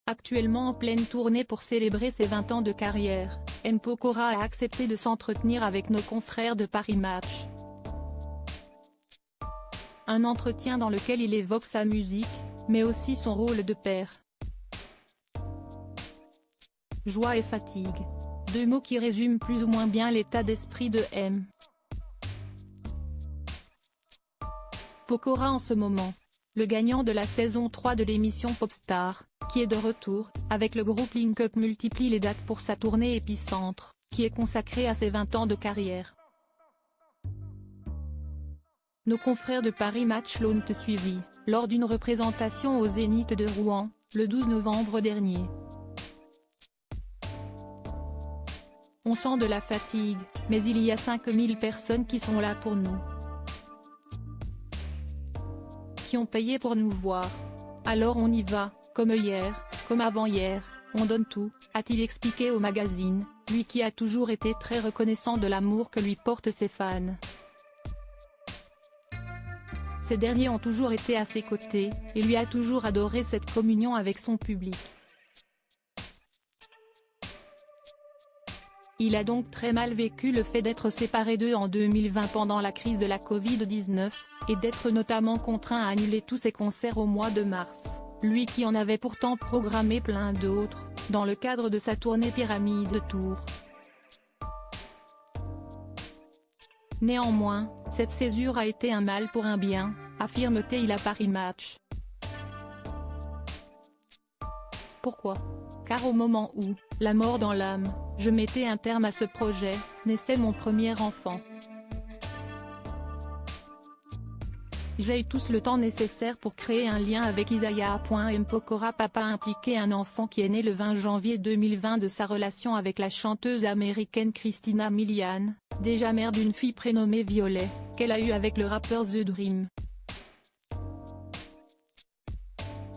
Actuellement en pleine tournée pour célébrer ses 20 ans de carrière, M. Pokora a accepté de s'entretenir avec nos confrères de Paris Match. Un entretien dans lequel il évoque sa musique, mais aussi son rôle de père. Joie et fatigue. Deux mots qui résument plus ou moins bien l'état d'esprit de M. Pokora en ce moment. Le gagnant de la saison 3 de l'émission Popstar, qui est de retour, avec le groupe Link Up multiplie les dates pour sa tournée Épicentre, qui est consacrée à ses 20 ans de carrière. Nos confrères de Paris Match l'ont suivi, lors d'une représentation au Zénith de Rouen, le 12 novembre dernier. On sent de la fatigue, mais il y a 5000 personnes qui sont là pour nous. Qui ont payé pour nous voir. Alors on y va, comme hier, comme avant-hier, on donne tout, a-t-il expliqué au magazine, lui qui a toujours été très reconnaissant de l'amour que lui portent ses fans. Ces derniers ont toujours été à ses côtés, et lui a toujours adoré cette communion avec son public. Il a donc très mal vécu le fait d'être séparé d'eux en 2020 pendant la crise de la Covid-19, et d'être notamment contraint à annuler tous ses concerts au mois de mars, lui qui en avait pourtant programmé plein d'autres, dans le cadre de sa tournée Pyramide Tour. Néanmoins, cette césure a été un mal pour un bien, affirme-t-il à Paris Match. Pourquoi ? Car au moment où, la mort dans l'âme, je mettais un terme à ce projet, naissait mon premier enfant. J'ai eu tous le temps nécessaire pour créer un lien avec Isaiah. M. Pokora papa impliqué un enfant qui est né le 20 janvier 2020 de sa relation avec la chanteuse américaine Christina Milian, déjà mère d'une fille prénommée Violet, qu'elle a eue avec le rappeur The Dream.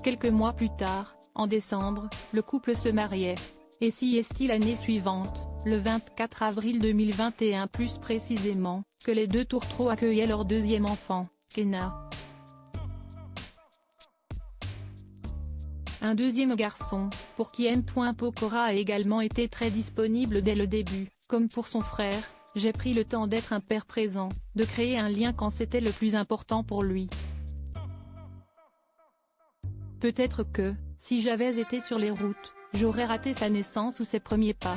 Quelques mois plus tard, en décembre, le couple se mariait. Et si est-il l'année suivante, le 24 avril 2021 plus précisément, que les deux tourtereaux accueillaient leur deuxième enfant, Kenna. Un deuxième garçon, pour qui M. Pokora a également été très disponible dès le début, comme pour son frère, j'ai pris le temps d'être un père présent, de créer un lien quand c'était le plus important pour lui. Peut-être que, si j'avais été sur les routes, j'aurais raté sa naissance ou ses premiers pas.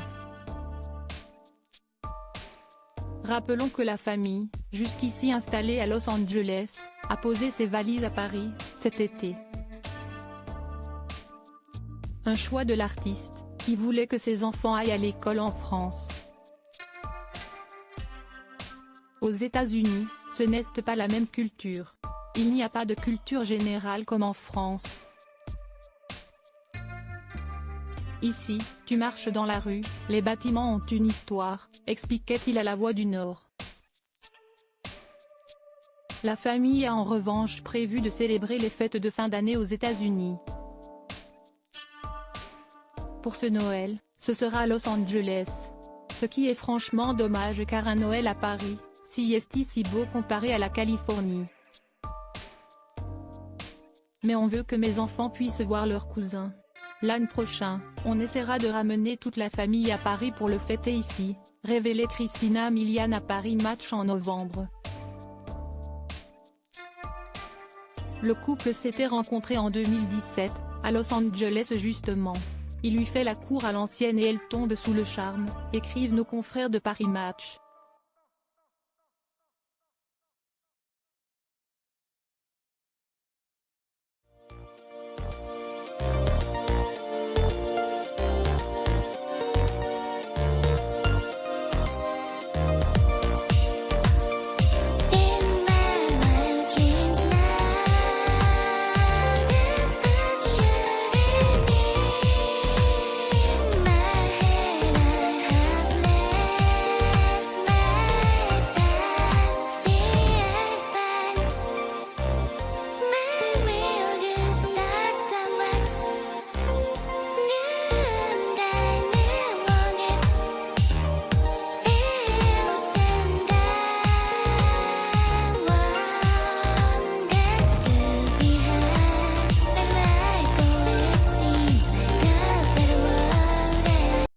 Rappelons que la famille, jusqu'ici installée à Los Angeles, a posé ses valises à Paris, cet été. Un choix de l'artiste, qui voulait que ses enfants aillent à l'école en France. Aux États-Unis, ce n'est pas la même culture. Il n'y a pas de culture générale comme en France. Ici, tu marches dans la rue, les bâtiments ont une histoire, expliquait-il à La Voix du Nord. La famille a en revanche prévu de célébrer les fêtes de fin d'année aux États-Unis. Pour ce Noël, ce sera à Los Angeles. Ce qui est franchement dommage car un Noël à Paris, si est si beau comparé à la Californie. Mais on veut que mes enfants puissent voir leurs cousins. L'an prochain, on essaiera de ramener toute la famille à Paris pour le fêter ici, révélait Christina Milian à Paris Match en novembre. Le couple s'était rencontré en 2017, à Los Angeles justement. Il lui fait la cour à l'ancienne et elle tombe sous le charme, écrivent nos confrères de Paris Match.